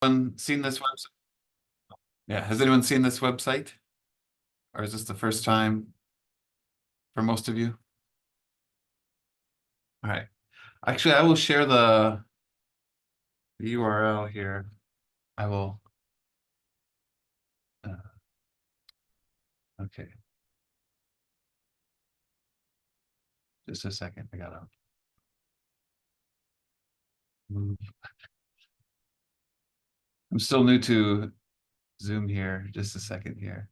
Anyone seen this website? Yeah, has anyone seen this website? Or is this the first time for most of you? All right. Actually, I will share the URL here. I will. Uh, okay, just a second. I gotta move. I'm still new to Zoom here. Just a second here.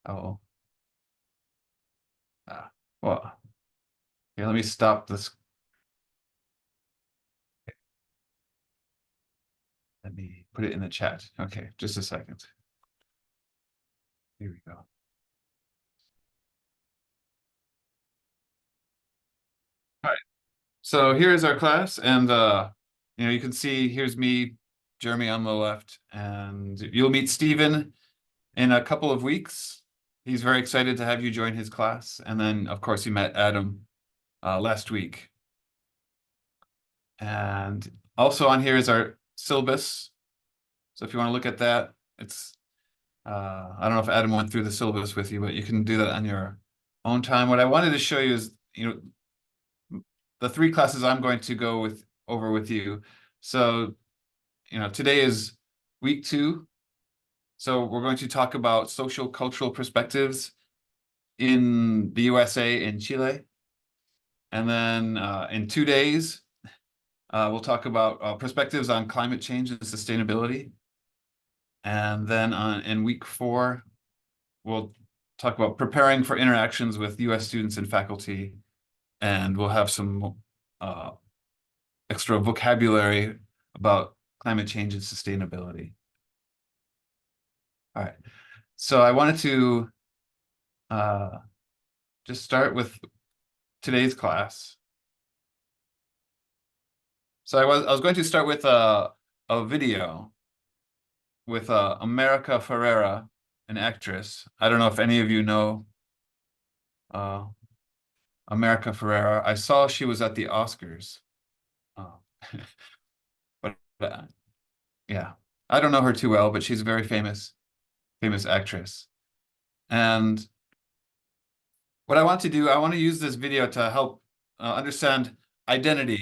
Oh, well, here, let me stop this. Let me put it in the chat. Okay, just a second. Here we go. All right. So here's our class, and you can see here's me, Jeremy on the left, and you'll meet Stephen in a couple of weeks. He's very excited to have you join his class. And then, of course, you met Adam last week. And also on here is our syllabus. So if you want to look at that, it's I don't know if Adam went through the syllabus with you, but you can do that on your own time. What I wanted to show you is, the three classes I'm going to go over with you. So, today is week 2. So we're going to talk about social cultural perspectives in the USA and Chile. And then in 2 days, we'll talk about perspectives on climate change and sustainability. And then in week 4, we'll talk about preparing for interactions with US students and faculty. And we'll have some extra vocabulary about climate change and sustainability. All right. So I wanted to just start with today's class. So I was going to start with a video with America Ferrera, an actress. I don't know if any of you know uh, America Ferrera. I saw she was at the Oscars. Uh, but yeah, I don't know her too well, but she's a very famous actress. And what I want to do, I want to use this video to help understand identity.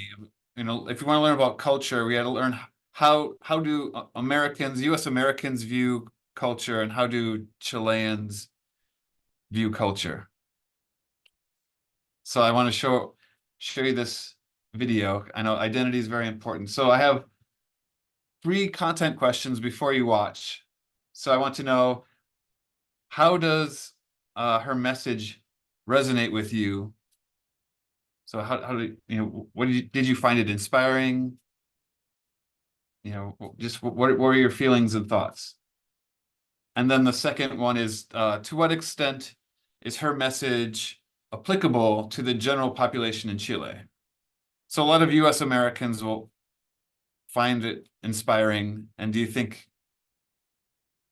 If you want to learn about culture, we had to learn how do U.S. Americans view culture, and how do Chileans view culture. So I want to show you this video. I know identity is very important. So I have 3 content questions before you watch. So I want to know, how does her message resonate with you? So how did you find it inspiring? Just what were your feelings and thoughts? And then the second one is, to what extent is her message applicable to the general population in Chile? So a lot of US Americans will find it inspiring, and do you think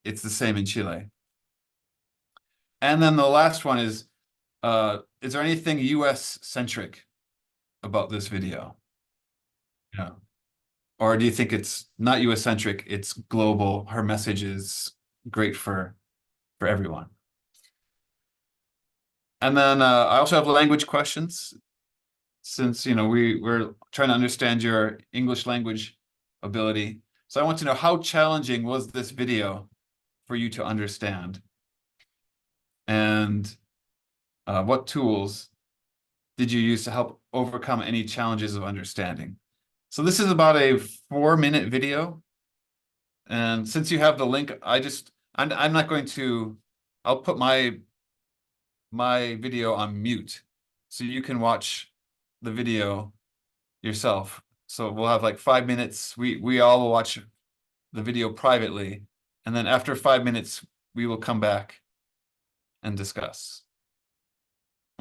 it's the same in Chile? And then the last one is there anything US centric about this video? Yeah. Or do you think it's not US centric, it's global, her message is great for everyone? And then I also have language questions, since we're trying to understand your English language ability. So I want to know, how challenging was this video for you to understand? And what tools did you use to help overcome any challenges of understanding? So this is about a 4-minute video. And since you have the link, I'm not going to, I'll put my video on mute so you can watch the video yourself. So we'll have like 5 minutes. We all will watch the video privately. And then after 5 minutes, we will come back and discuss.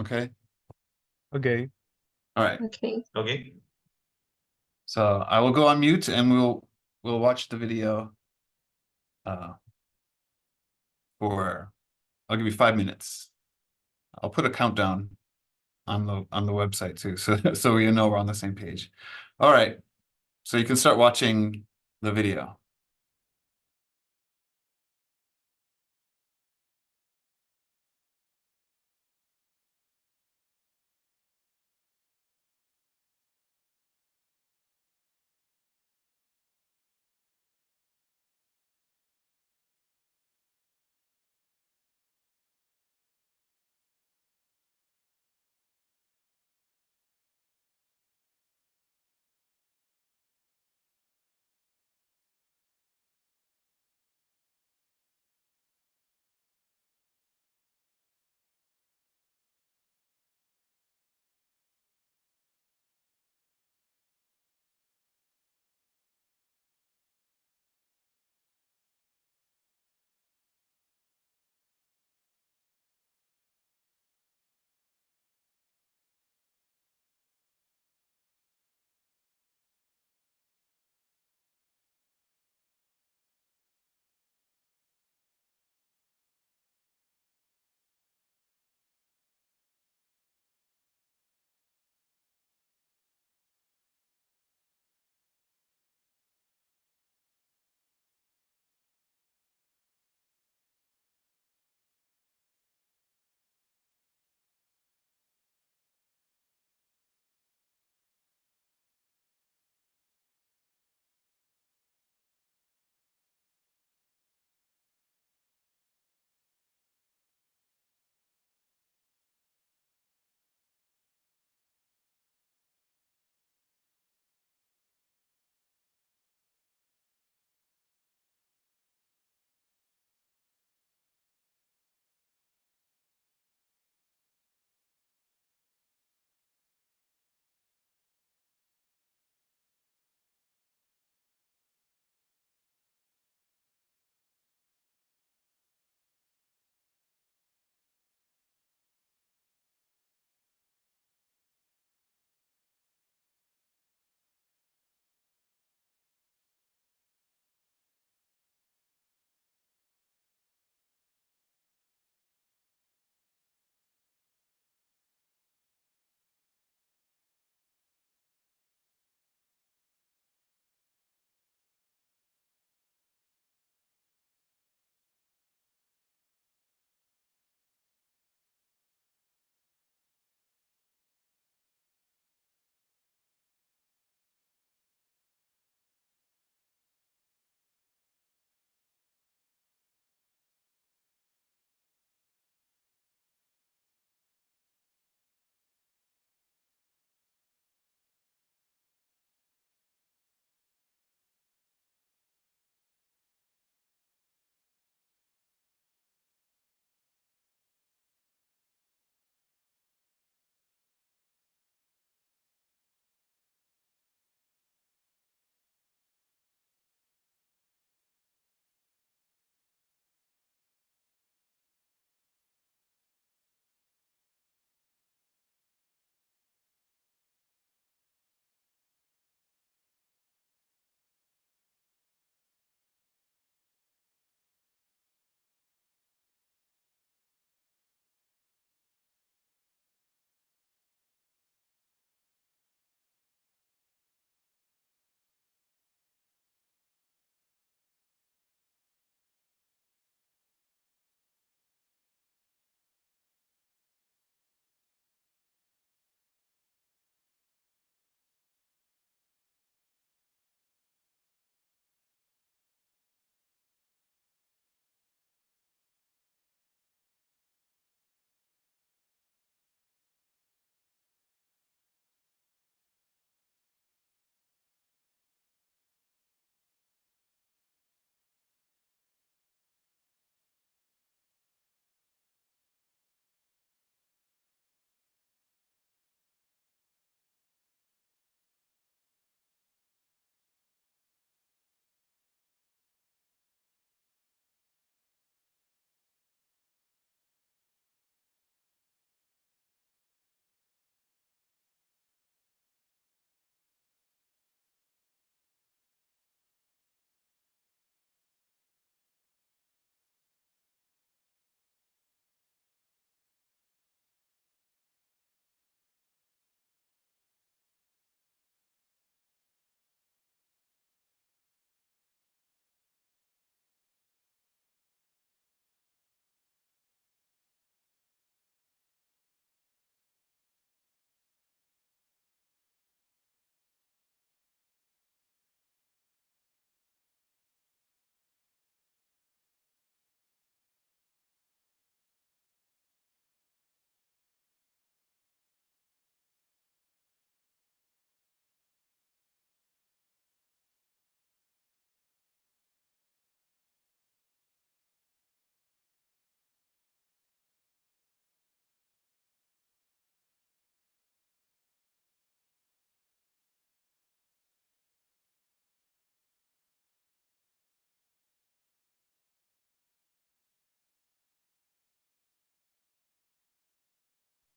Okay? Okay. All right. Okay. Okay. So I will go on mute, and we'll watch the video I'll give you 5 minutes. I'll put a countdown on the website too, so we're on the same page. All right. So you can start watching the video.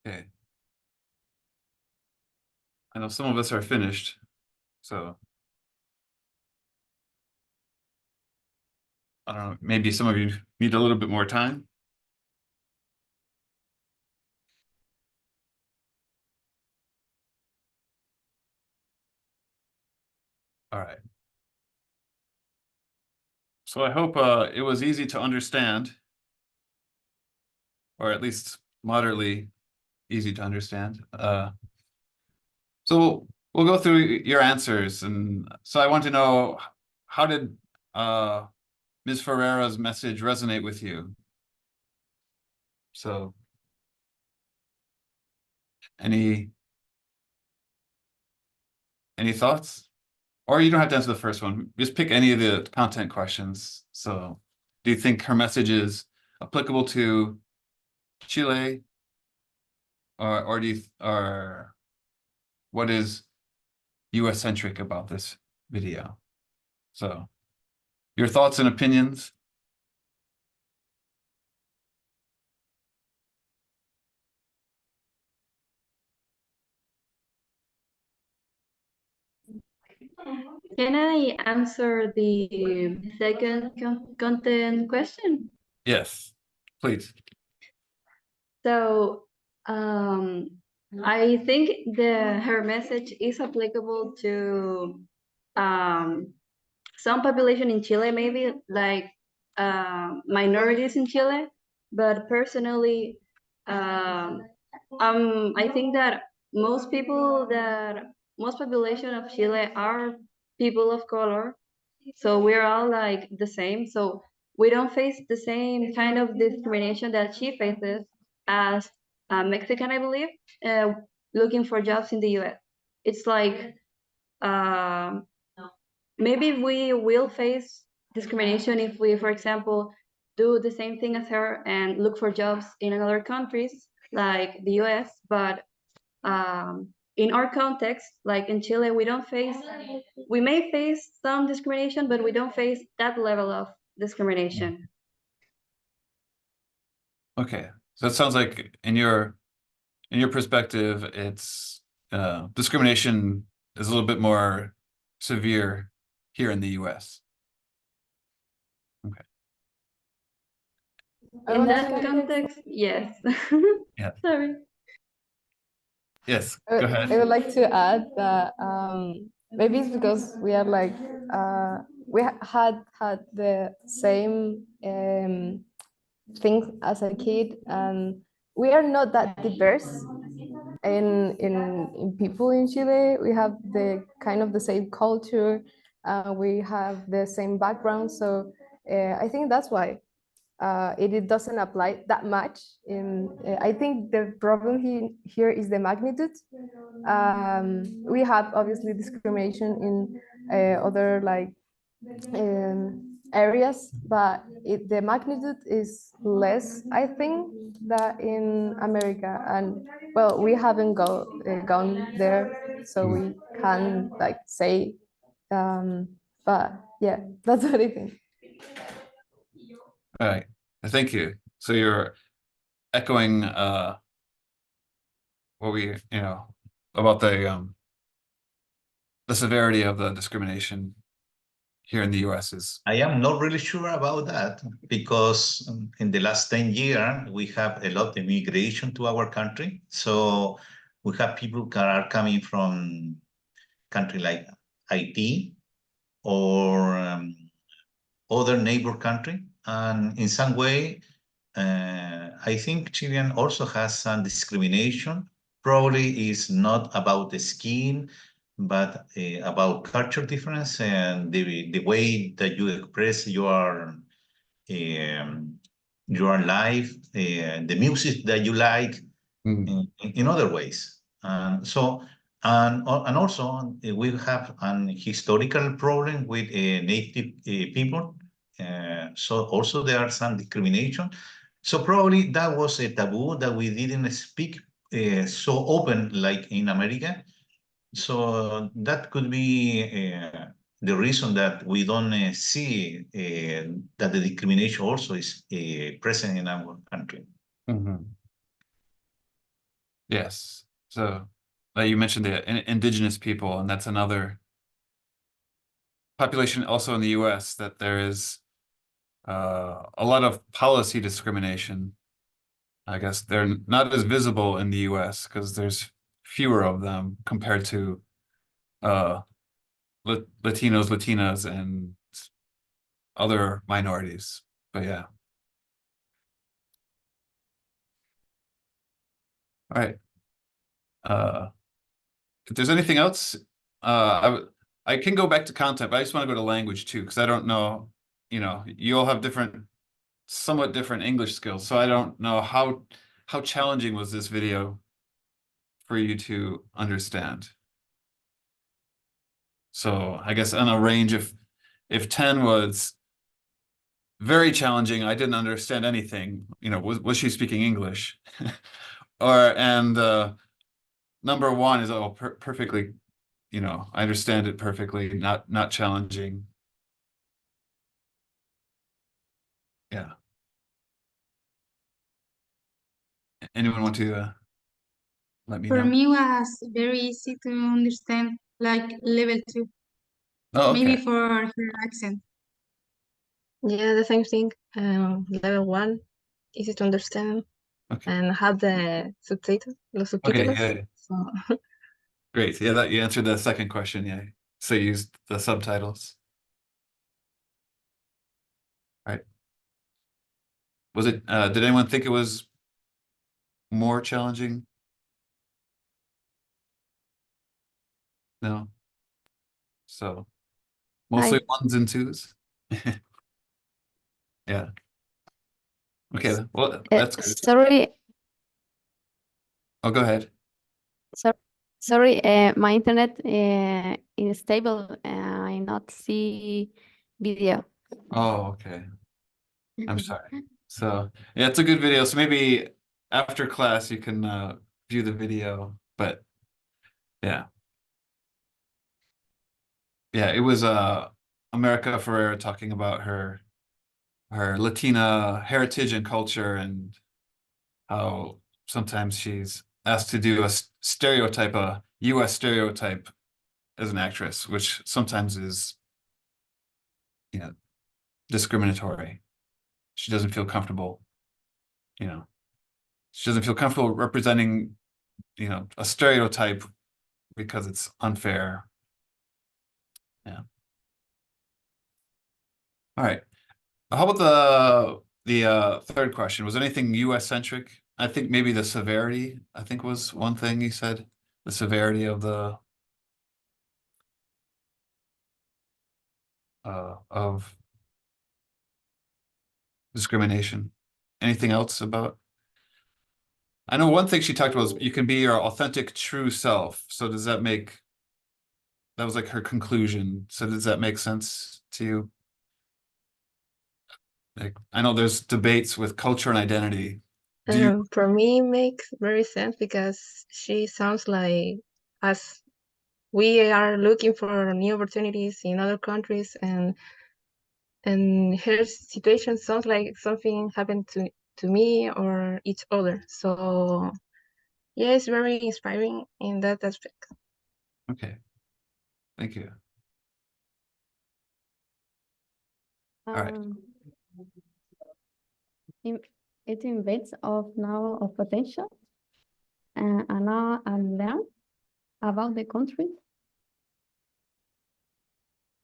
Okay. I know some of us are finished, so I don't know, maybe some of you need a little bit more time. All right. So I hope it was easy to understand, or at least moderately easy to understand. So we'll go through your answers. And so I want to know, how did Ms. Ferreira's message resonate with you? So any thoughts? Or you don't have to answer the first one. Just pick any of the content questions. So do you think her message is applicable to Chile? Or or what is US centric about this video? So your thoughts and opinions. Can I answer the second content question? Yes, please. So, I think her message is applicable to some population in Chile, maybe like minorities in Chile, but personally, um, I think that most population of Chile are people of color, so we're all like the same. So we don't face the same kind of discrimination that she faces as a Mexican, I believe, uh, looking for jobs in the U.S. It's like um, maybe we will face discrimination if we, for example, do the same thing as her and look for jobs in other countries like the US. But in our context, like in Chile, we may face some discrimination, but we don't face that level of discrimination. Okay. So it sounds like in your perspective, it's discrimination is a little bit more severe here in the US. Okay. In that context, yes. Yeah. Sorry. Yes, go ahead. I would like to add that maybe it's because we are like had the same things as a kid, and we are not that diverse in people in Chile. We have the kind of the same culture, we have the same background, so I think that's why it doesn't apply that much. I think the problem here is the magnitude. We have obviously discrimination in other like areas, but the magnitude is less, I think, than in America. And well, we haven't gone there, so we can like say. But yeah, that's what I think. All right. Thank you. So you're echoing what we, about the severity of the discrimination here in the US is. I am not really sure about that because in the last 10 years, we have a lot of immigration to our country. So we have people that are coming from country like Haiti or other neighbor country. And in some way, I think Chilean also has some discrimination. Probably is not about the skin, but about culture difference and the way that you express your life, the music that you like, in other ways. And also we have an historical problem with native people. So also there are some discrimination. So probably that was a taboo that we didn't speak so open like in America. So that could be the reason that we don't see that the discrimination also is present in our country. Mm-hmm. Yes. So you mentioned the indigenous people, and that's another population also in the US that there is a lot of policy discrimination. I guess they're not as visible in the US because there's fewer of them compared to uh, Latinos, Latinas, and other minorities. But yeah. All right. If there's anything else, I can go back to content, but I just want to go to language too, because I don't know, you all have somewhat different English skills, so I don't know how challenging was this video for you to understand. So I guess on a range of, if 10 was very challenging, I didn't understand anything, was she speaking English? And number one is perfectly, I understand it perfectly, not challenging. Yeah. Anyone want to let me For know? me was very easy to understand, like level 2, Oh, maybe okay. for her accent. Yeah, the same thing. Level 1, easy to understand, Okay. and have the subtitles, los Okay, subtítulos. yeah. So Great. Yeah, that you answered the second question, yeah. So you used the subtitles. Right. Did anyone think it was more challenging? No. So mostly I ones and twos. Yeah. Okay, well, that's good. Sorry, Oh, go ahead. so, sorry, my internet is stable. I not see video. Oh, okay. I'm sorry. So yeah, it's a good video. So maybe after class you can view the video. But yeah. Yeah, it was America Ferrera talking about her Latina heritage and culture, and how sometimes she's asked to do a US stereotype as an actress, which sometimes is, discriminatory. She doesn't feel comfortable, you know, she doesn't feel comfortable representing, a stereotype because it's unfair. Yeah. All right. How about the third question? Was anything US centric? I think maybe the severity, I think was one thing you said. The severity of discrimination. Anything else about? I know one thing she talked about was you can be your authentic true self. So that was like her conclusion. So does that make sense to you? Like, I know there's debates with culture and identity. Do you? for me, it makes very sense because she sounds like us. We are looking for new opportunities in other countries, and her situation sounds like something happened to me or each other. So yeah, it's very inspiring in that aspect. Okay. Thank you. All right. It it invades of now of potential and now and learn about the country.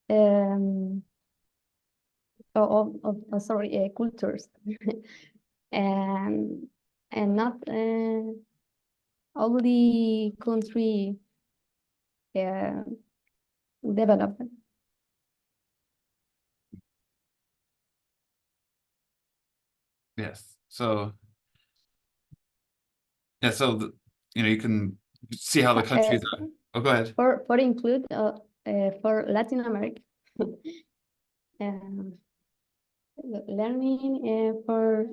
Um, sorry, cultures, and not all the country uh, development. Yes. So yeah, so you can see how the countries are. Oh, go ahead. For include for Latin America, um, learning for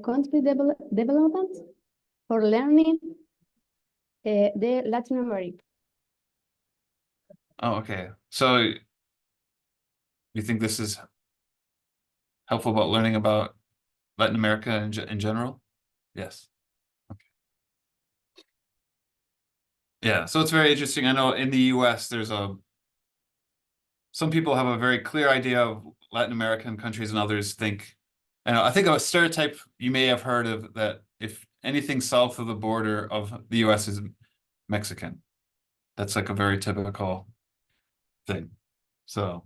country development for learning the Latin America. Oh, okay. So you think this is helpful about learning about Latin America in general? Yes. Okay. Yeah, so it's very interesting. I know in the US, some people have a very clear idea of Latin American countries, and others think, and I think a stereotype you may have heard of, that if anything south of the border of the US is Mexican. That's like a very typical thing. So,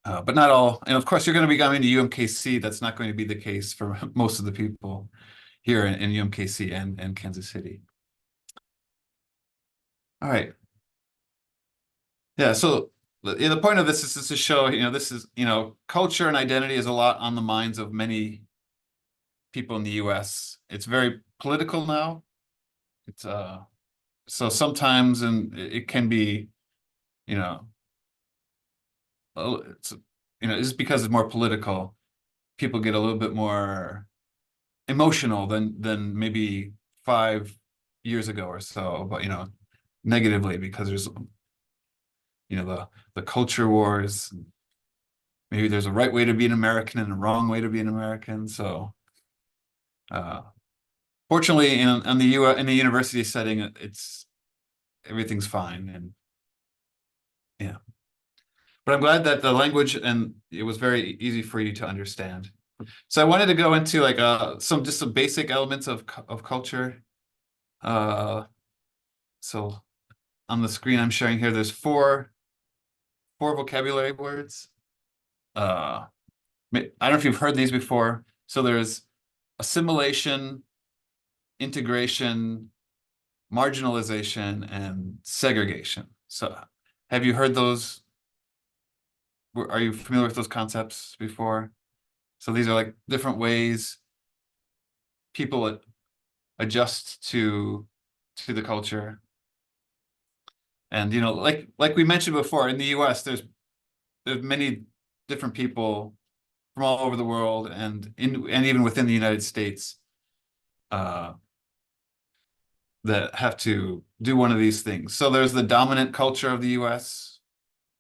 but not all. And of course, you're going to be going to UMKC. That's not going to be the case for most of the people here in UMKC and Kansas City. All right. Yeah, so the point of this is just to show, this is, culture and identity is a lot on the minds of many people in the US. It's very political now. It's so sometimes, and it can be, it's just because it's more political, people get a little bit more emotional than maybe 5 years ago or so, but negatively, because there's the culture wars. Maybe there's a right way to be an American and a wrong way to be an American. So fortunately in the university setting, everything's fine. And yeah, but I'm glad that the language, and it was very easy for you to understand. So I wanted to go into like some basic elements of culture. So on the screen I'm showing here, there's four vocabulary words. I don't know if you've heard these before. So there's assimilation, integration, marginalization, and segregation. So have you heard those? Are you familiar with those concepts before? So these are like different ways people adjust to the culture. And like we mentioned before, in the US, there's many different people from all over the world, and even within the United States, that have to do one of these things. So there's the dominant culture of the US,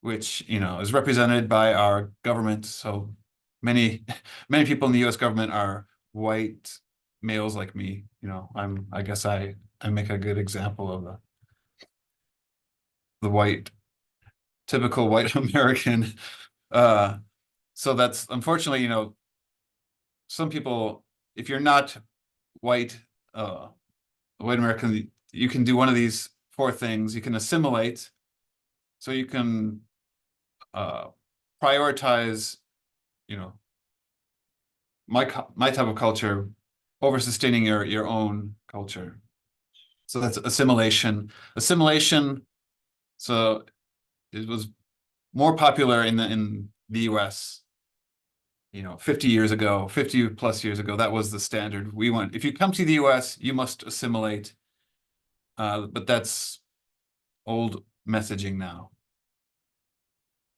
which is represented by our government. So many people in the US government are white males like me. I guess I make a good example of the typical white American. So that's unfortunately, some people, if you're not white, white American, you can do one of these four things. You can assimilate, so you can prioritize, my type of culture over sustaining your own culture. So that's assimilation. Assimilation. So it was more popular in the US. 50 years ago, 50 plus years ago, that was the standard. If you come to the US, you must assimilate. But that's old messaging now.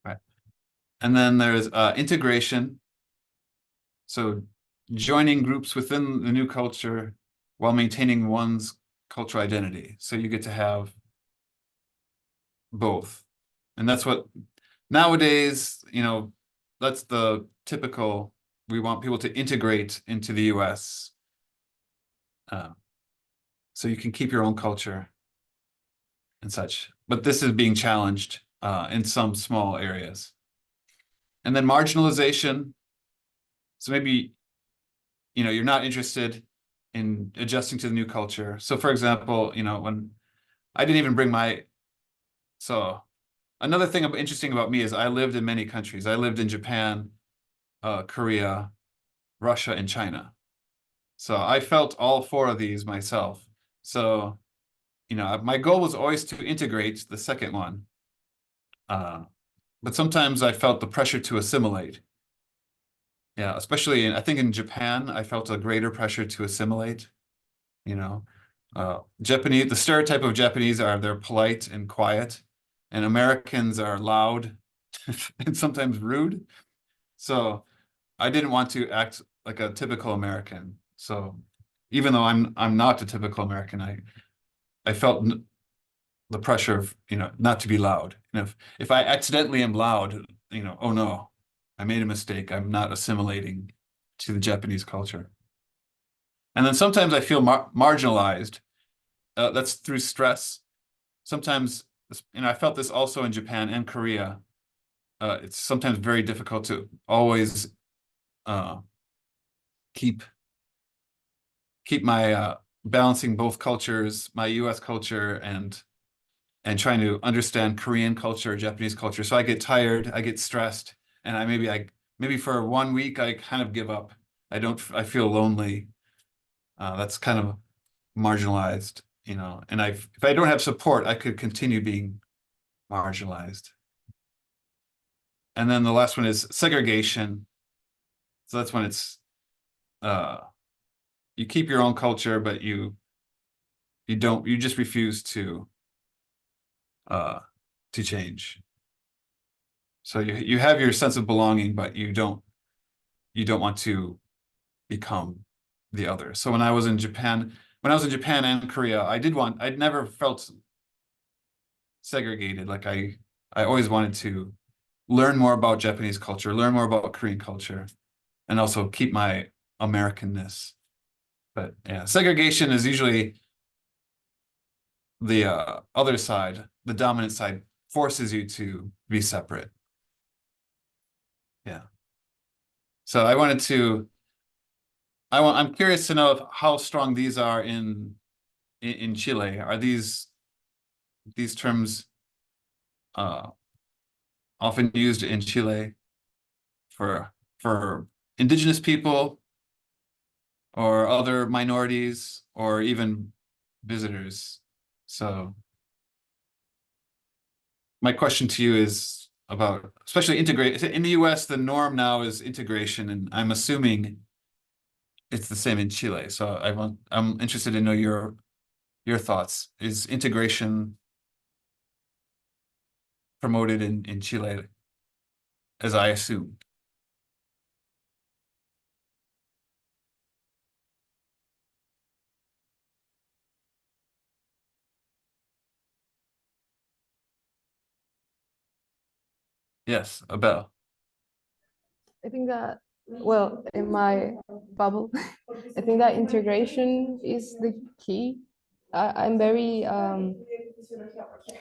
Right. And then there's integration. So joining groups within the new culture while maintaining one's cultural identity. So you get to have both. And that's what nowadays, that's the typical, we want people to integrate into the US. So you can keep your own culture and such. But this is being challenged in some small areas. And then marginalization. So maybe, you're not interested in adjusting to the new culture. So for example, when I didn't even bring so another thing interesting about me is I lived in many countries. I lived in Japan, Korea, Russia, and China. So I felt all four of these myself. So, my goal was always to integrate the second one. But sometimes I felt the pressure to assimilate. Yeah, especially I think in Japan, I felt a greater pressure to assimilate. Japanese, the stereotype of Japanese are they're polite and quiet, and Americans are loud and sometimes rude. So I didn't want to act like a typical American. So even though I'm not a typical American, I felt the pressure of not to be loud. And if I accidentally am loud, oh no, I made a mistake. I'm not assimilating to the Japanese culture. And then sometimes I feel marginalized. That's through stress. Sometimes, I felt this also in Japan and Korea. It's sometimes very difficult to always keep my balancing both cultures, my US culture and trying to understand Korean culture, Japanese culture. So I get tired, I get stressed, and maybe for 1 week I kind of give up. I feel lonely. That's kind of marginalized, and if I don't have support, I could continue being marginalized. And then the last one is segregation. So that's when it's you keep your own culture, but you just refuse to change. So you have your sense of belonging, but you don't want to become the other. So when I was in Japan and Korea, I'd never felt segregated. Like I always wanted to learn more about Japanese culture, learn more about Korean culture, and also keep my Americanness. But yeah, segregation is usually the other side, the dominant side forces you to be separate. Yeah. So I'm curious to know how strong these are in Chile. Are these terms often used in Chile for indigenous people or other minorities or even visitors? So my question to you is about especially integrate in the US, the norm now is integration, and I'm assuming it's the same in Chile. So I'm interested to know your thoughts. Is integration promoted in Chile, as I assume? Yes, Abel. I think that, well, in my bubble, I think that integration is the key. I'm very, I'm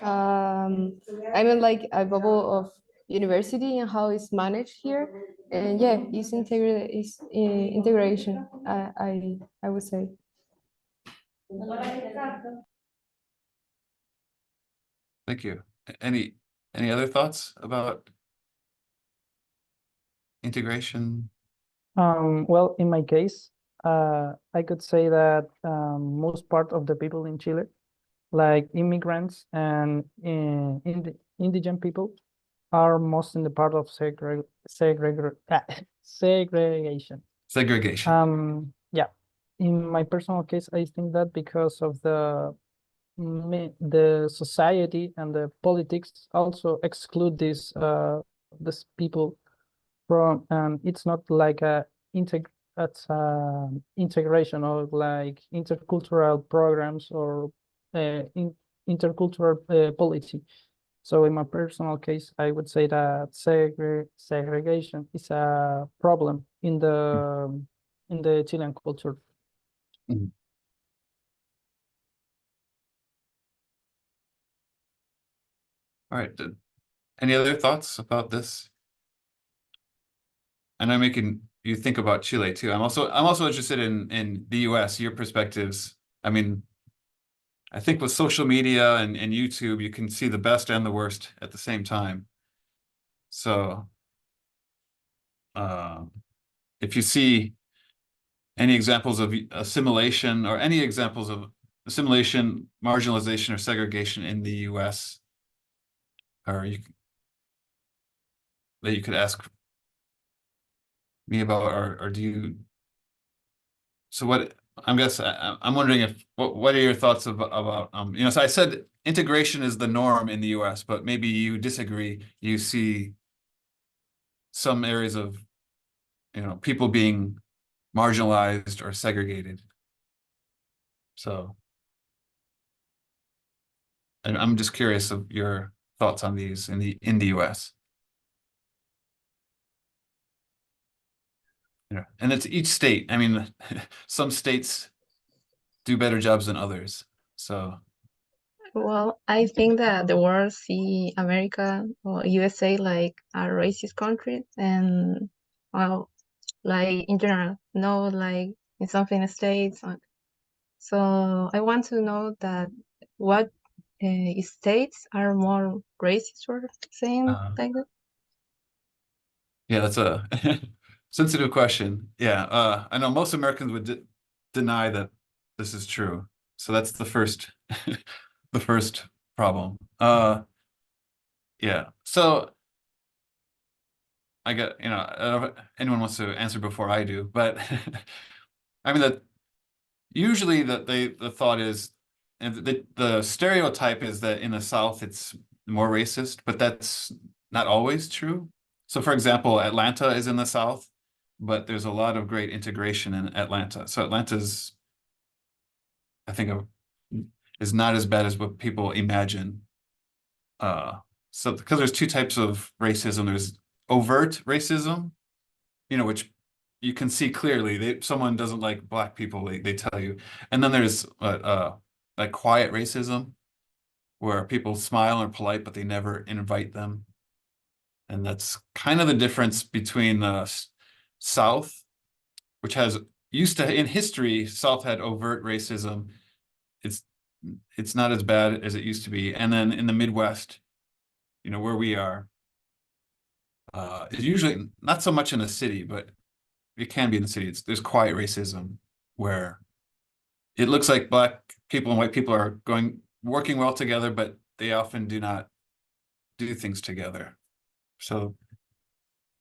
in like a bubble of university and how it's managed here. And yeah, integration, I would say. Thank you. Any other thoughts about integration? Well, in my case, I could say that most part of the people in Chile, like immigrants and indigent people, are most in the part of segregation. Segregation. Yeah. In my personal case, I think that because of the society and the politics also exclude this people from, it's not like integration or like intercultural programs or intercultural policy. So in my personal case, I would say that segregation is a problem in the Chilean culture. Mhm. All right. Any other thoughts about this? And I'm making you think about Chile too. I'm also interested in the US, your perspectives. I mean, I think with social media and YouTube, you can see the best and the worst at the same time. So if you see any examples of assimilation or any examples of assimilation, marginalization, or segregation in the US, or that you could ask me about, or do you? So what I'm wondering if what are your thoughts about so I said integration is the norm in the US, but maybe you disagree. You see some areas of people being marginalized or segregated. So I'm just curious of your thoughts on these in the US. and it's each state. I mean, some states do better jobs than others. So Well, I think that the world see America or USA like a racist country, and well, like in general, no, like in some states. So I want to know that what states are more racist or saying like that. yeah, that's a sensitive question. Yeah, I know most Americans would deny that this is true. So that's the first the first problem. Yeah. So I get, I don't know if anyone wants to answer before I do, but I mean that usually the thought is, and the stereotype is that in the South it's more racist, but that's not always true. So for example, Atlanta is in the South, but there's a lot of great integration in Atlanta. So Atlanta's, I think, is not as bad as what people imagine. So because there's two types of racism, there's overt racism, which you can see clearly. Someone doesn't like black people, they tell you. And then there's like quiet racism, where people smile and are polite, but they never invite them. And that's kind of the difference between the South, which used to, in history, South had overt racism. It's not as bad as it used to be. And then in the Midwest, where we are, it's usually not so much in the city, but it can be in the city. There's quiet racism where it looks like black people and white people are working well together, but they often do not do things together. So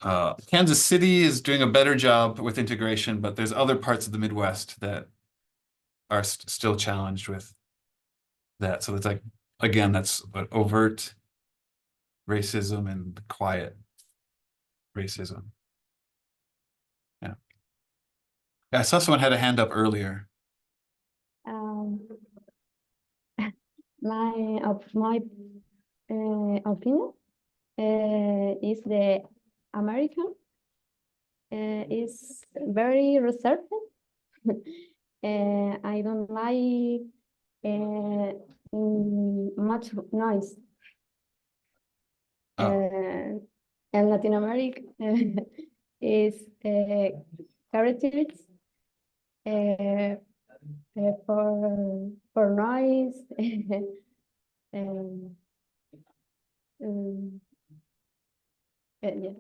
Kansas City is doing a better job with integration, but there's other parts of the Midwest that are still challenged with that. So it's like, again, that's overt racism and quiet racism. Yeah. I saw someone had a hand up earlier. My opinion is the American is very reserved. I don't like much noise. And Latin America is characteristics for noise. Yeah.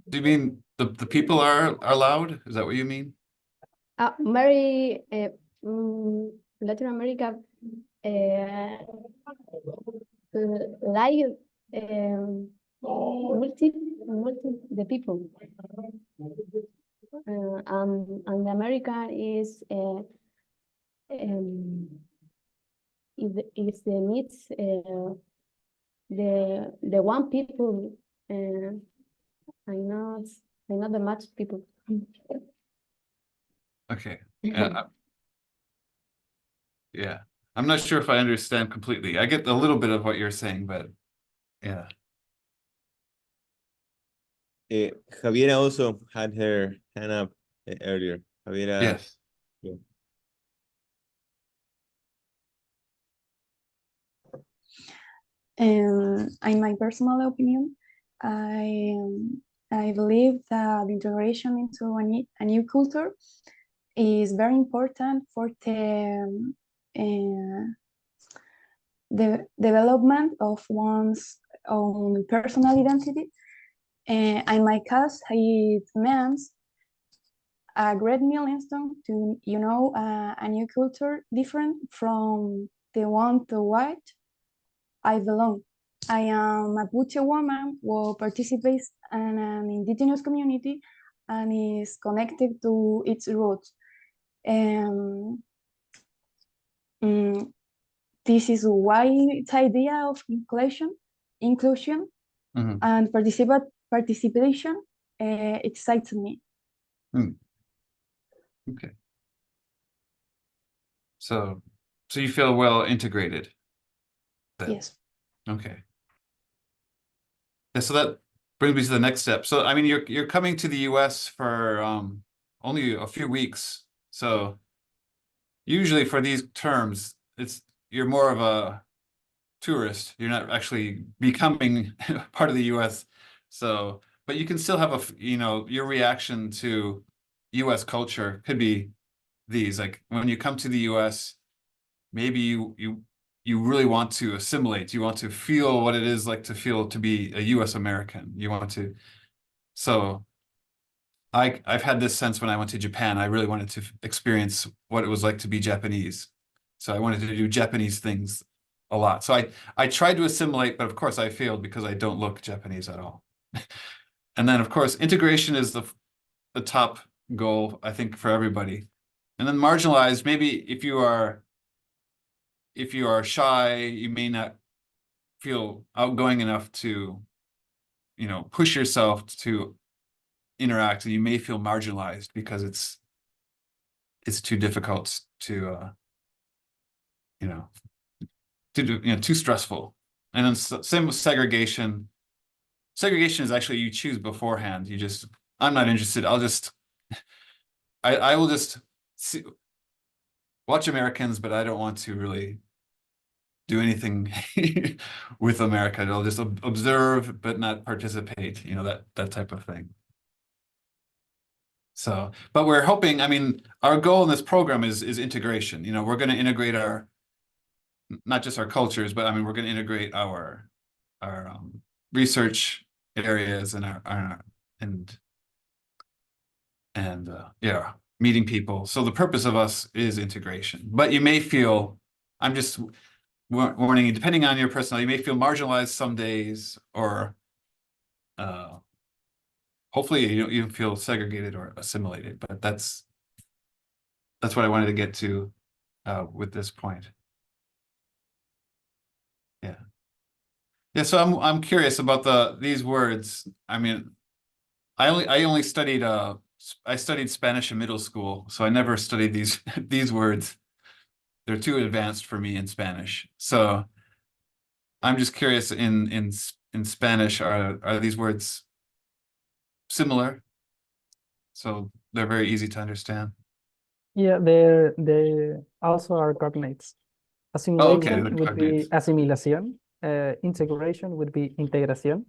Do you mean the people are loud? Is that what you mean? Very Latin America like multi the people, and America is the meets the one people. I know the much people. Okay. Yeah. I'm not sure if I understand completely. I get a little bit of what you're saying, but yeah. Javiera also had her hand up earlier. Javiera. Yes. Yeah. In my personal opinion, I believe that integration into a new culture is very important for the development of one's own personal identity. In my case, it means a great milestone to a new culture different from the one to which I belong. I am a Mapuche woman who participates in an indigenous community and is connected to its roots. This is why its idea of inclusion and participation excites me. Okay. So you feel well integrated then? Yes. Okay. Yeah, so brings me to the next step. So, I mean, you're coming to the US for only a few weeks. So usually for these terms, you're more of a tourist. You're not actually becoming part of the US. So, but you can still have your reaction to US culture could be these. Like when you come to the US, maybe you really want to assimilate. You want to feel what it is like to be a US American. You want to. So I've had this sense when I went to Japan. I really wanted to experience what it was like to be Japanese. So I wanted to do Japanese things a lot. So I tried to assimilate, but of course I failed because I don't look Japanese at all. And then of course integration is the top goal, I think, for everybody. And then marginalized, maybe if you are shy, you may not feel outgoing enough to, push yourself to interact, and you may feel marginalized because it's too difficult to too stressful. And then same with segregation. Segregation is actually you choose beforehand. I'm not interested. I will just watch Americans, but I don't want to really do anything with America. I'll just observe but not participate, that type of thing. So, but we're hoping, I mean, our goal in this program is integration. We're going to integrate not just our cultures, but I mean, we're going to integrate our research areas and meeting people. So the purpose of us is integration. But you may feel, I'm just warning you, depending on your personality, you may feel marginalized some days, or hopefully you don't even feel segregated or assimilated. But that's what I wanted to get to with this point. Yeah. Yeah, so I'm curious about these words. I mean, I only studied I studied Spanish in middle school, so I never studied these these words. They're too advanced for me in Spanish. So I'm just curious, in Spanish, are these words similar? So they're very easy to understand. Yeah, they also are cognates. Oh, okay, Assimilation the would be cognates. asimilación. Integration would be integración.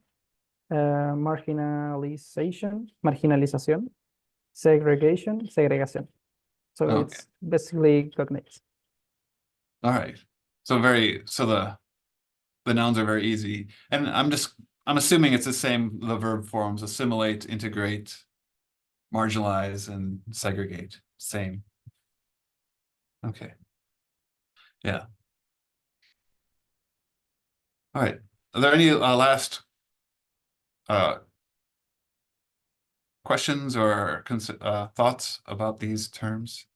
Marginalización. Segregation, segregación. So Okay. it's basically cognates. All right. So the nouns are very easy. And I'm assuming it's the verb forms: assimilate, integrate, marginalize, and segregate. Same. Okay. Yeah. All right. Are there any last questions or thoughts about these terms?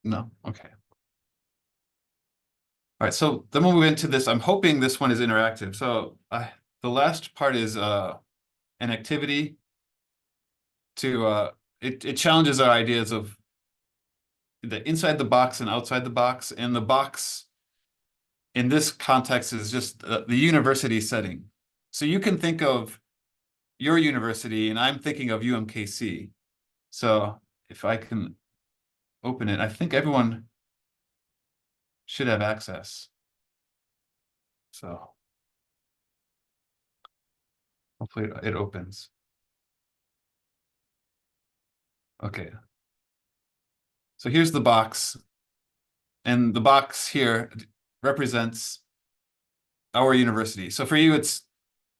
No? Okay. All right, so then we'll move into this. I'm hoping this one is interactive. So the last part is an activity to it challenges our ideas of the inside the box and outside the box. And the box in this context is just the university setting. So you can think of your university, and I'm thinking of UMKC. So if I can open it, I think everyone should have access. So hopefully it opens. Okay. So here's the box. And the box here represents our university. So for you, it's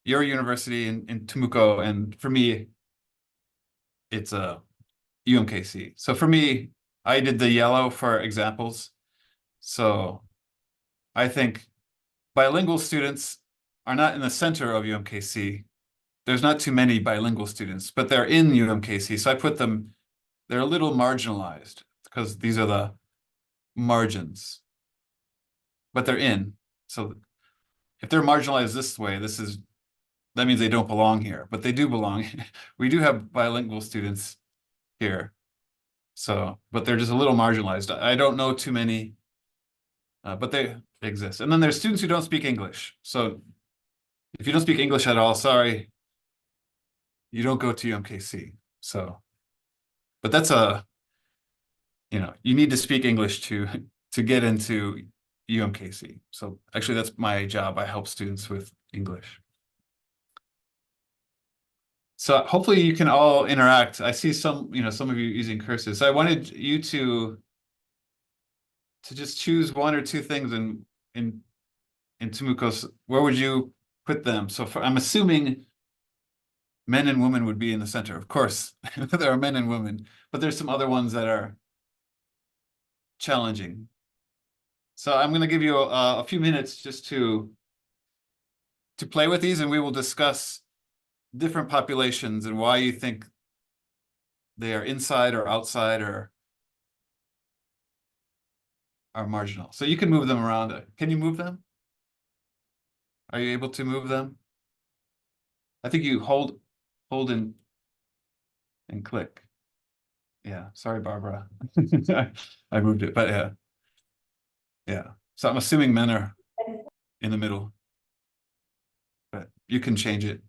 your university in Temuco, and for me, it's a UMKC. So for me, I did the yellow for examples. So I think bilingual students are not in the center of UMKC. There's not too many bilingual students, but they're in UMKC. So I put them, they're a little marginalized because these are the margins, but they're in. So if they're marginalized this way, that means they don't belong here, but they do belong. We do have bilingual students here. So, but they're just a little marginalized. I don't know too many but they exist. And then there's students who don't speak English. So if you don't speak English at all, sorry, you don't go to UMKC. So, but that's you need to speak English to get into UMKC. So actually that's my job. I help students with English. So hopefully you can all interact. I see some of you using curses. So I wanted you to just choose one or two things in Temuco's. Where would you put them? So I'm assuming men and women would be in the center. Of course, there are men and women, but there's some other ones that are challenging. So I'm going to give you a few minutes just to play with these, and we will discuss different populations and why you think they are inside or outside or are marginal. So you can move them around. Can you move them? Are you able to move them? I think you hold and click. Yeah, sorry, Barbara. I moved it, but yeah. Yeah. So I'm assuming men are in the middle, but you can change it.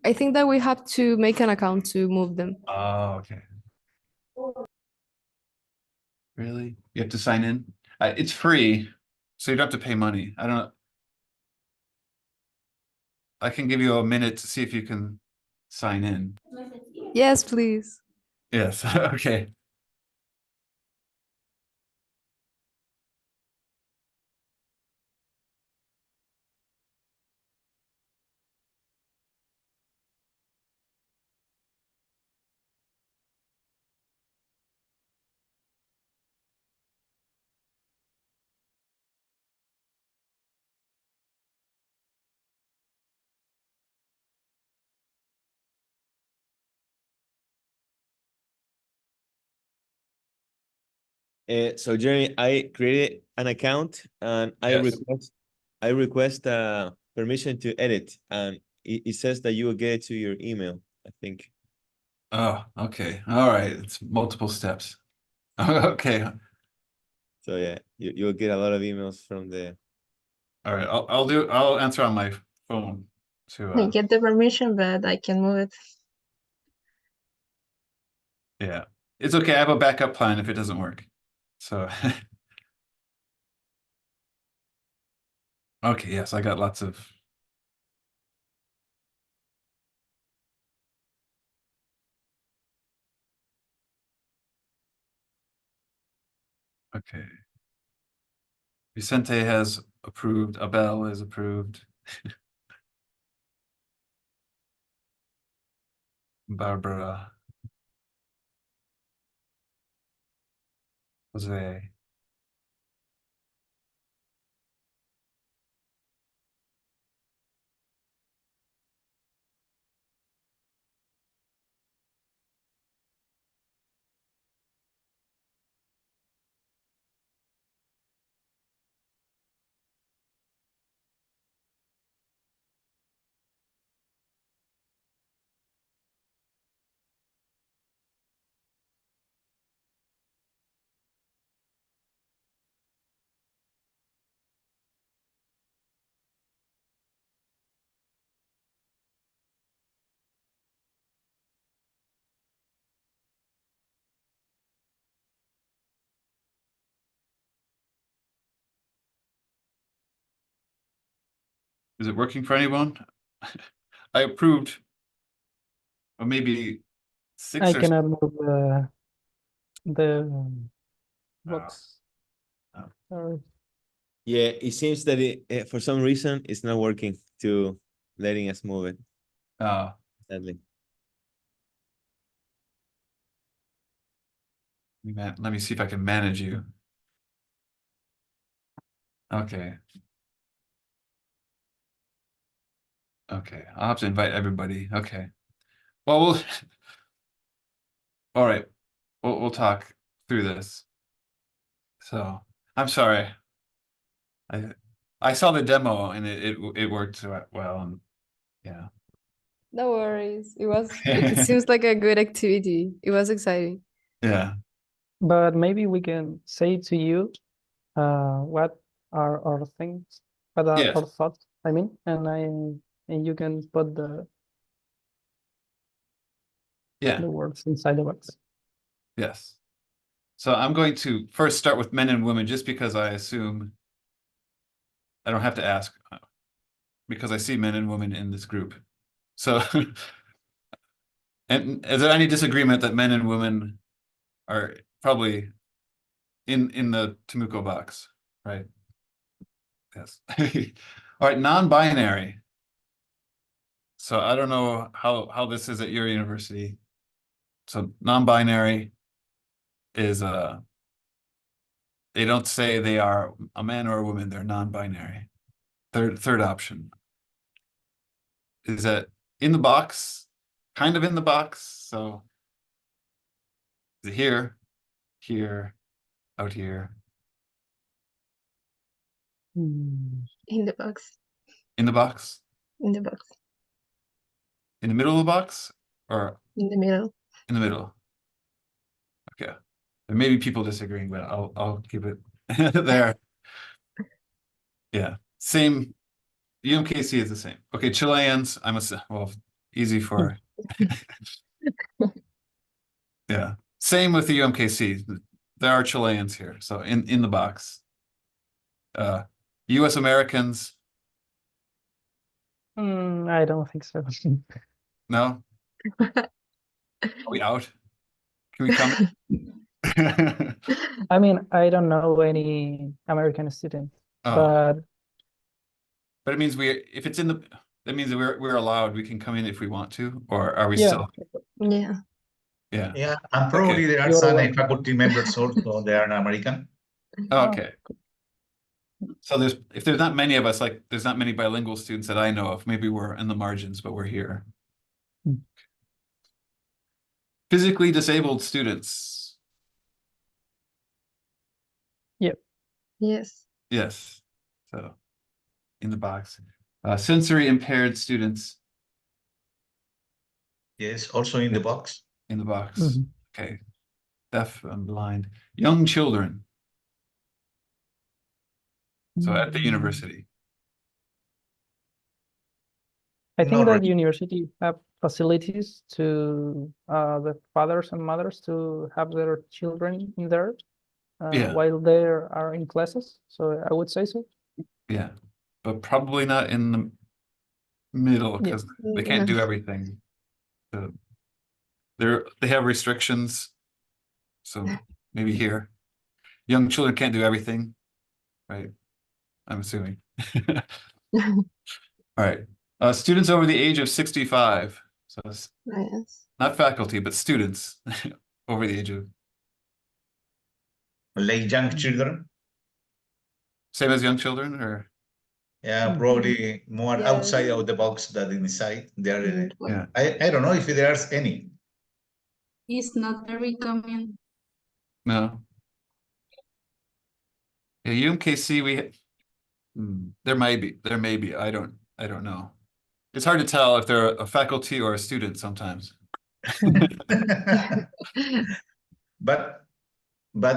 I think that we have to make an account to move them. Oh, okay. Really? You have to sign in? It's free, so you don't have to pay money. I don't. I can give you a minute to see if you can sign in. Yes, please. Yes. Okay. So Jeremy, I created an account and Yes. I request permission to edit, and it says that you will get it to your email, I think. Oh, okay. All right. It's multiple steps. Okay. So yeah, you'll get a lot of emails from the. All right. I'll answer on my phone I to get the permission, but I can move it. yeah. It's okay. I have a backup plan if it doesn't work. So okay, yes, I got lots of okay. Vicente has approved. Abel is approved. Barbara. Jose. Is it working for anyone? I approved or maybe six I or cannot move the box. oh. Sorry. Yeah, it seems that for some reason it's not working to letting us move it. Sadly. Let me see if I can manage you. Okay. Okay. I'll have to invite everybody. Okay. Well, all right. We'll talk through this. So I'm sorry. I saw the demo and it worked well, and yeah. No worries. It seems like a good activity. It was exciting. Yeah. But maybe we can say to you what are our things, what are Yes. our thoughts, I mean, and you can put Yeah. the words inside the box. Yes. So I'm going to first start with men and women, just because I assume I don't have to ask, because I see men and women in this group. So, and is there any disagreement that men and women are probably in the Temuco box, right? Yes. All right, non-binary. So I don't know how this is at your university. So non-binary is they don't say they are a man or a woman, they're non-binary. Third option. Is that in the box? Kind of in the box. So is it here, here, out here, Hmm. In the box. in the box, In the box. in the middle of the box, or In the middle. in the middle? Okay. There may be people disagreeing, but I'll keep it there. Yeah. Same. UMKC is the same. Okay, Chileans, well, easy for yeah. Same with the UMKC. There are Chileans here, so in the box. US Americans, I don't think so. no? Are we out? Can we come? I mean, I don't know any American student, Oh, but it means if it's in the, that means that we're allowed, we can come in if we want to, or are we yeah, still? Yeah. Yeah. Yeah, and probably there are You're some welcome. faculty members also, they are American. Okay. So if there's not many of us, like there's not many bilingual students that I know of, maybe we're in the margins, but we're here. Hmm. Physically disabled students. Yep. Yes. Yes. So in the box. Sensory impaired students Yes, also in the box. in the box. Mhm. Okay. Deaf and blind. Young children. So at the university. I think Not that really. university have facilities to the fathers and mothers to have their children in there Yeah. while they are in classes. So I would say so. Yeah. But probably not in the middle, Yeah. because they can't do everything. They have restrictions. So maybe here. Young children can't do everything, right? I'm assuming. All right. Students over the age of 65. So it's Yes. not faculty, but students over the age of, Like young children, same as young children, or yeah, probably more Yes. outside of the box than inside. There, yeah. I don't know if there's any. It's not very common. No. Yeah, UMKC, there may be. I don't know. It's hard to tell if they're a faculty or a student sometimes. But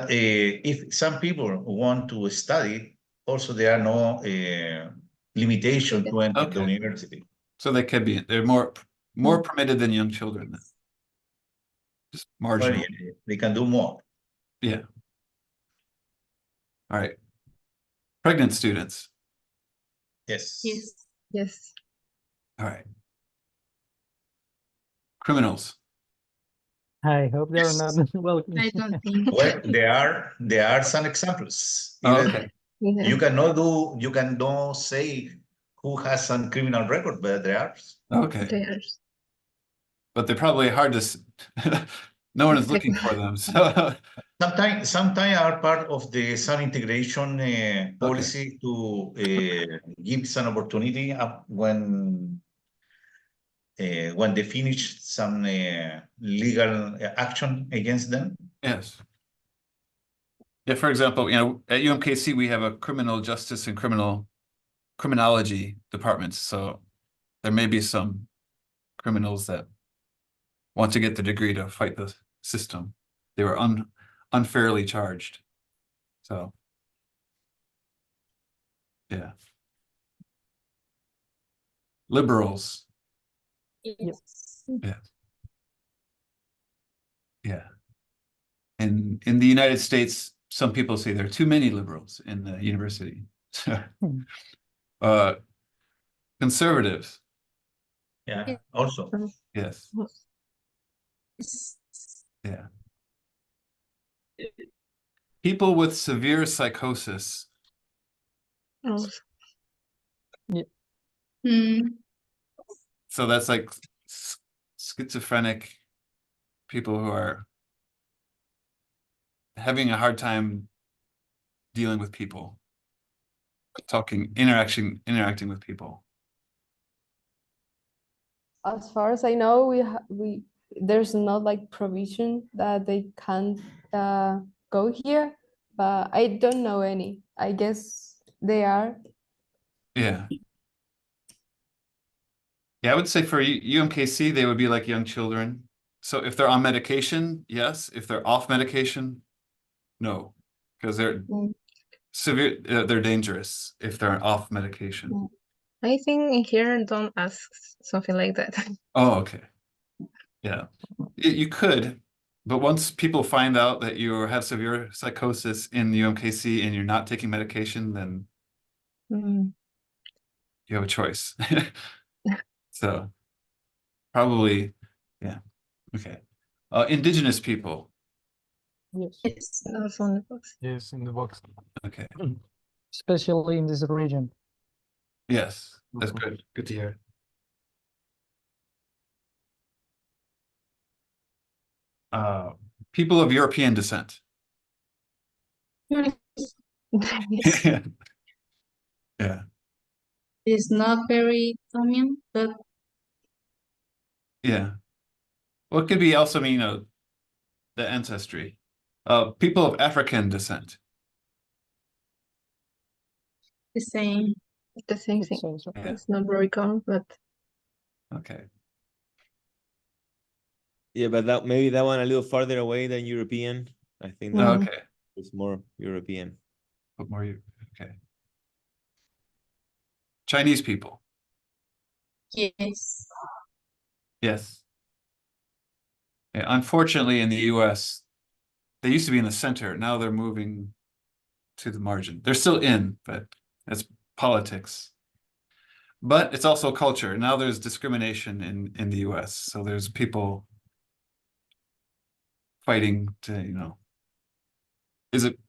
if some people want to study, also there are no limitation to enter the Okay. university. So they're more permitted than young children. Just Well, marginal. yeah, they can do more. Yeah. All right. Pregnant students. Yes. Yes. Yes. All right. Criminals. I hope they're not welcome. I don't think. Well, there are some examples. Oh, Even okay. Yeah. you cannot say who has some criminal record, but there are. Okay. There's. But they're probably hard to no one is looking for them. So Sometimes are part of the some integration policy to give some opportunity when they finish some legal action against them. yes. Yeah, for example, at UMKC we have a criminal justice and criminology departments. So there may be some criminals that want to get the degree to fight the system. They were unfairly charged. So, yeah. Liberals. Yes. Yeah. Yeah. And in the United States, some people say there are too many liberals in the university. Conservatives. Yeah, also. Yes. Yeah. People with severe psychosis. Also. So that's like schizophrenic people who are having a hard time dealing with people, interacting with people. As far as I know, there's not like provision that they can't go here, but I don't know any. I guess they are. Yeah. Yeah, I would say for UMKC, they would be like young children. So if they're on medication, yes. If they're off medication, no, because they're severe. They're dangerous if they're off medication. I think in here don't ask something like that. Oh, okay. Yeah, you could, but once people find out that you have severe psychosis in UMKC and you're not taking medication, then you have a choice. So probably, yeah. Okay. Indigenous people. Yes. It's also on the box. Yes, in the box. Okay. Especially in this region. Yes, that's good. Good to hear. People of European descent. Yes. Yeah. It's not very common, but Yeah. Well, it could be also mean, the ancestry. People of African descent. the same. The same thing. Yeah. It's not very common, but Okay. Yeah, but maybe that one a little farther away than European. I think that Okay. it's more European. Put more okay. Chinese people. Yes. Yes. Yeah, unfortunately, in the US, they used to be in the center. Now they're moving to the margin. They're still in, but that's politics. But it's also culture. Now there's discrimination in the US. So there's people fighting to, is it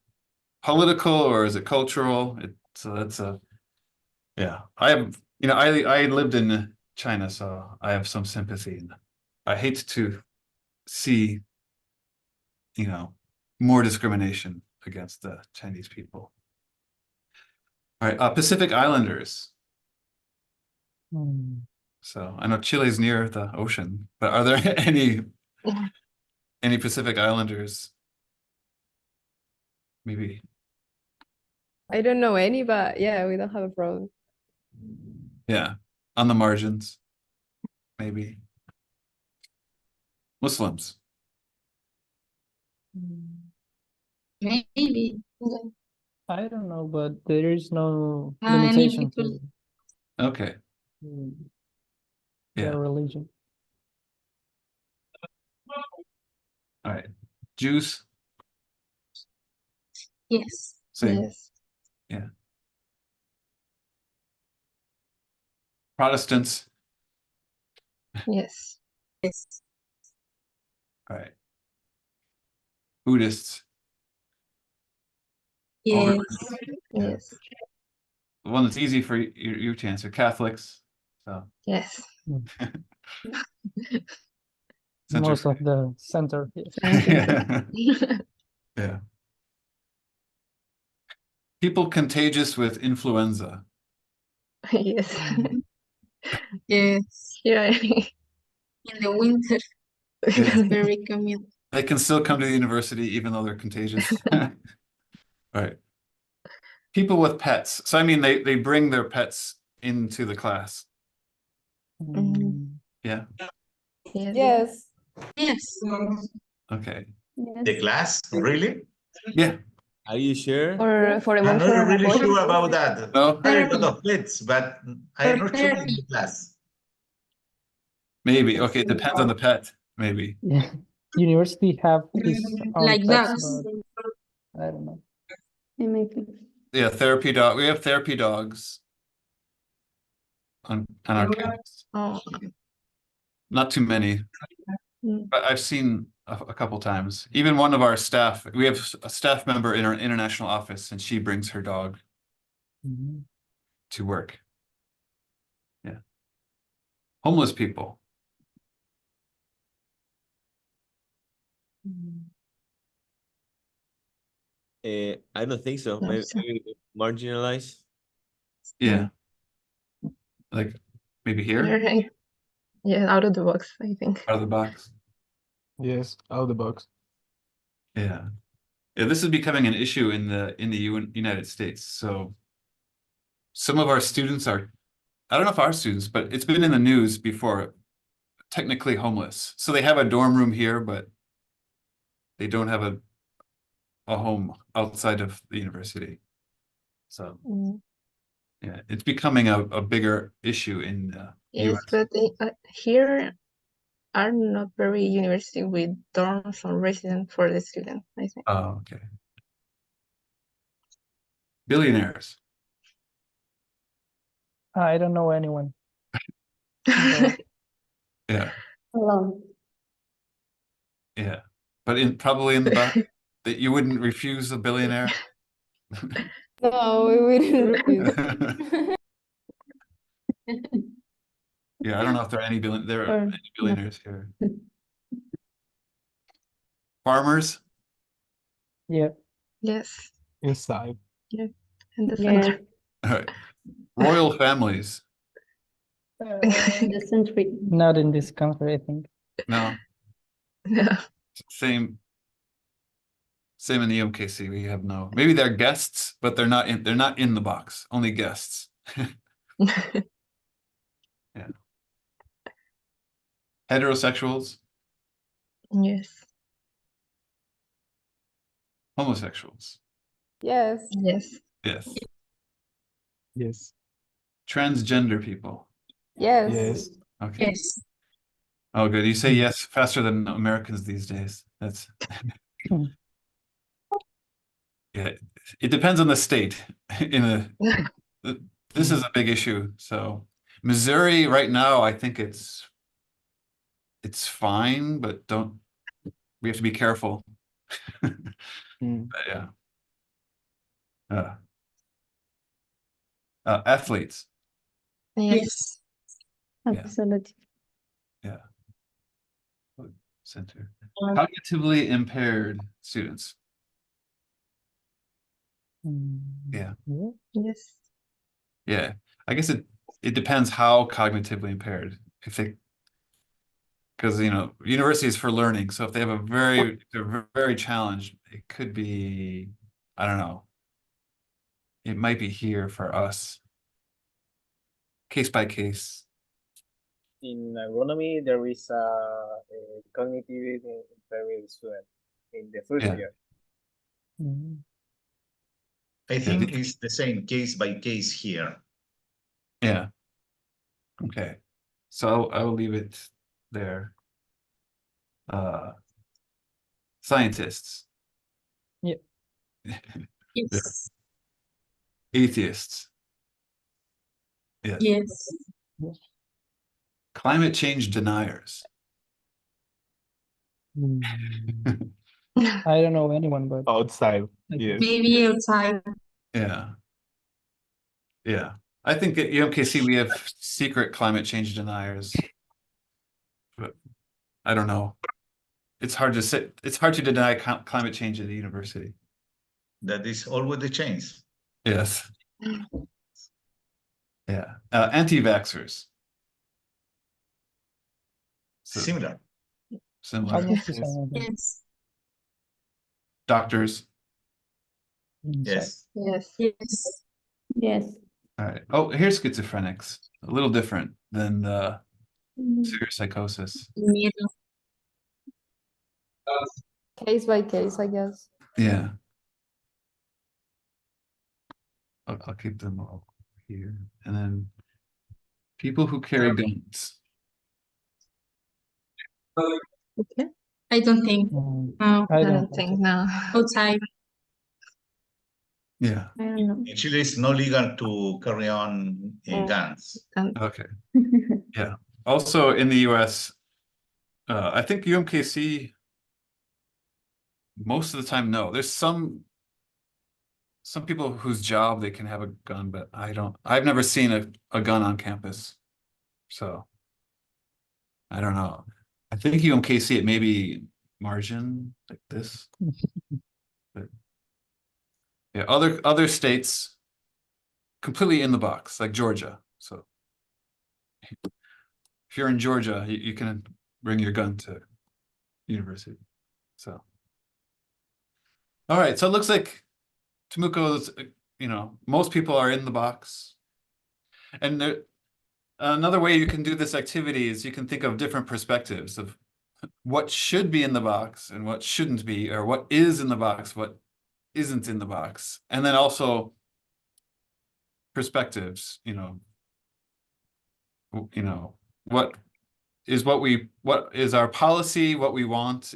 political or is it cultural? So that's yeah. I lived in China, so I have some sympathy. I hate to see, more discrimination against the Chinese people. All right, Pacific Islanders. So I know Chile's near the ocean, but are there any Pacific Islanders? Maybe. I don't know any, but yeah, we don't have a problem. Yeah, on the margins, maybe. Muslims. Maybe. I don't know, but there is no Any limitation people. to Okay. Yeah. their religion. All right. Jews. Yes. Same. yes. Yeah. Protestants. Yes. Yes. All right. Buddhists. Yes. Yes. The one that's easy for you to answer. Catholics. So. Yes. Most of the center. Yeah. Yeah. People contagious with influenza. Yes. Yes. Yeah. In the winter, Yeah. it's very common. They can still come to the university even though they're contagious. Right. People with pets. So I mean, they bring their pets into the class. Yeah. Yes. Yes. Yes. Okay. The Yes. class, really? Yeah. Are you sure? For I'm not emotional really avoidance. sure about that. No? There are a lot of pets, but I'm not sure in the class. Maybe. Okay, it depends on the pet. Maybe. Yeah. University have his own Like pets, dogs. but I don't know. It makes sense. Yeah, therapy dog. We have therapy dogs on our campus. Oh, Not too many, mm, but I've seen a couple times. Even one of our staff, we have a staff member in our international office, and she brings her dog Mhm. to work. Yeah. Homeless people. I don't think so. no, Maybe, so- maybe marginalized. Yeah. Like maybe here, Right. Yeah, out of the box, I think. out of the box. Yes, out of the box. Yeah. Yeah, this is becoming an issue in the United States. So some of our students are, I don't know if our students, but it's been in the news before, technically homeless. So they have a dorm room here, but they don't have a home outside of the university. So Mm. yeah, it's becoming a bigger issue in the Yes, US. but here are not very university with dorms or residence for the student, I think. Oh, okay. Billionaires. I don't know anyone. But Yeah, Alone. yeah. But probably in the back that you wouldn't refuse a billionaire. No, we wouldn't refuse. Yeah, I don't know if there are any there are Or any billionaires here. Farmers. yeah, Yes, Inside. in the yeah, center. All right. Royal families. the century. not in this country, I think. No, Yeah. same in the UMKC. We have no. Maybe they're guests, but they're not in the box. Only guests. Yeah. Heterosexuals, Yes, homosexuals. Yes. yes, Yes. Yes. Transgender people. Yes. Yes. Okay. Yes. Oh, good. You say yes faster than Americans these days. That's Hmm. yeah. It depends on the state. This is a big issue. So Missouri right now, I think it's fine, but we have to be careful. Mm. But yeah. Athletes. yes, Yeah. Absolutely. Center. Cognitively impaired students. Yeah. Yeah. yes. Yeah. I guess it depends how cognitively impaired. If they, because university is for learning. So if they have they're very challenged, it could be, I don't know. It might be here for us. Case by case. In agronomy, there is a cognitive impairment student in the first Yeah. year. Mhm. I think it's the same case by case here. Yeah. Okay. So I will leave it there. Scientists. Yeah. Yes. Atheists. Yes. Yes. Climate change deniers. Mm. I don't know anyone, but Outside. I Yes. Maybe outside. Yeah. Yeah. I think at UMKC we have secret climate change deniers. But I don't know. It's hard to say. It's hard to deny climate change at the university. That is always the change. Yes. Yeah. Anti-vaxxers. So, Similar. similar. almost the Yes. same. I think. Yes. Doctors. Inside. Yes. Yes. Yes. Yes. All right. Oh, here's schizophrenics. A little different than the severe psychosis. Middle. case by case, I guess. Yeah. I'll keep them all here. And then people who carry guns. Okay. I don't think. Mm, No, I I don't don't think think so. no. outside. Yeah. I don't know. In Chile, it's not legal to carry on guns. Okay. Yeah. Also in the US, I think UMKC most of the time, no. There's some people whose job they can have a gun, but I've never seen a gun on campus. So I don't know. I think UMKC it may be margin like this. But yeah, other states completely in the box, like Georgia. So if you're in Georgia, you can bring your gun to university. So all right, so it looks like Temuco's, most people are in the box. And another way you can do this activity is you can think of different perspectives of what should be in the box and what shouldn't be, or what is in the box, what isn't in the box. And then also perspectives, what is our policy, what we want,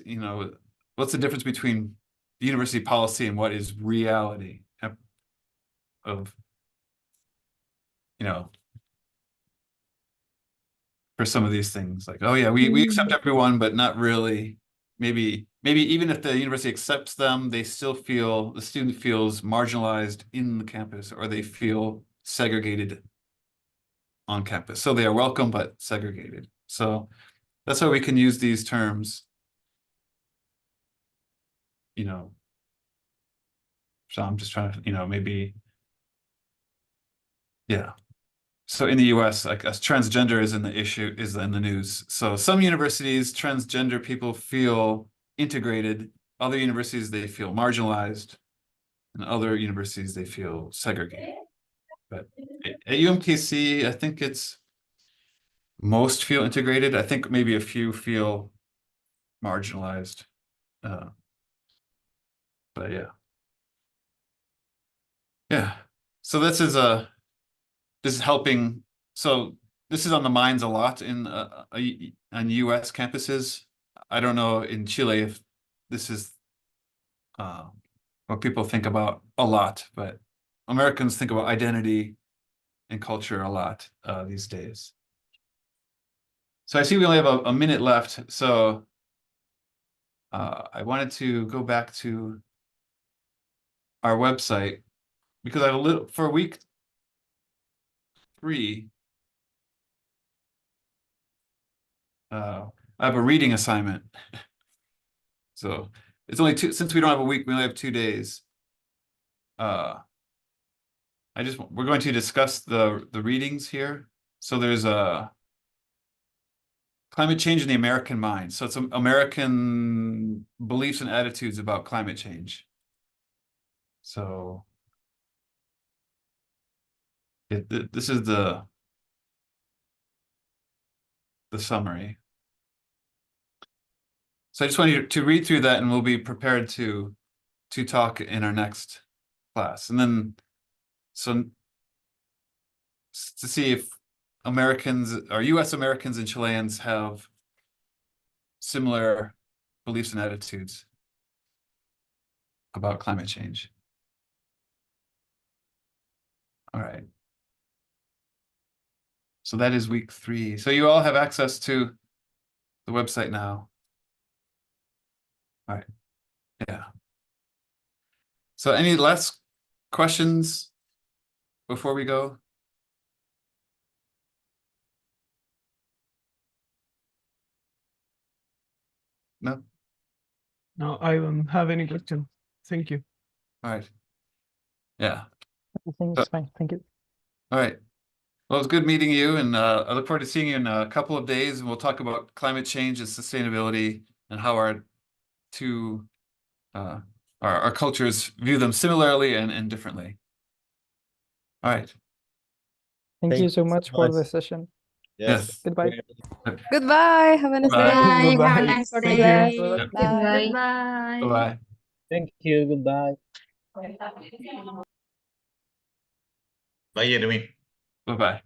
what's the difference between the university policy and what is reality of, for some of these things, like, oh yeah, we accept everyone, but not really. Maybe even if the university accepts them, the student feels marginalized in the campus, or they feel segregated on campus. So they are welcome, but segregated. So that's why we can use these terms, so I'm just trying to, maybe, yeah. So in the US, like as transgender is in the news. So some universities, transgender people feel integrated. Other universities, they feel marginalized. And other universities, they feel segregated. But at UMKC, I think most feel integrated. I think maybe a few feel marginalized. But yeah. Yeah. So this is helping. So this is on the minds a lot on US campuses. I don't know in Chile if this is what people think about a lot, but Americans think about identity and culture a lot these days. So I see we only have a minute left. So I wanted to go back to our website because I have for week 3. I have a reading assignment. So it's only since we don't have a week, we only have 2 days. We're going to discuss the readings here. So there's a climate change in the American mind. So it's American beliefs and attitudes about climate change. So this is the summary. So I just want you to read through that, and we'll be prepared to talk in our next class. And then, so to see if Americans or US Americans and Chileans have similar beliefs and attitudes about climate change. All right. So that is week 3. So you all have access to the website now. All right. Yeah. So any last questions before we go? No? No, I don't have any question. Thank you. All right. Yeah. I think it's fine. Thank you. All right. Well, it's good meeting you, and I look forward to seeing you in a couple of days, and we'll talk about climate change and sustainability and how our two our cultures view them similarly and differently. All right. Thank you so so much for the much. session. Yeah. Yes. Goodbye. Goodbye. Have a nice Bye. day. Bye. Have a Goodbye. nice Thank day. you. Yep. Goodbye. Goodbye. Bye-bye. Thank you. Goodbye. Bye, Jeremy. Bye-bye.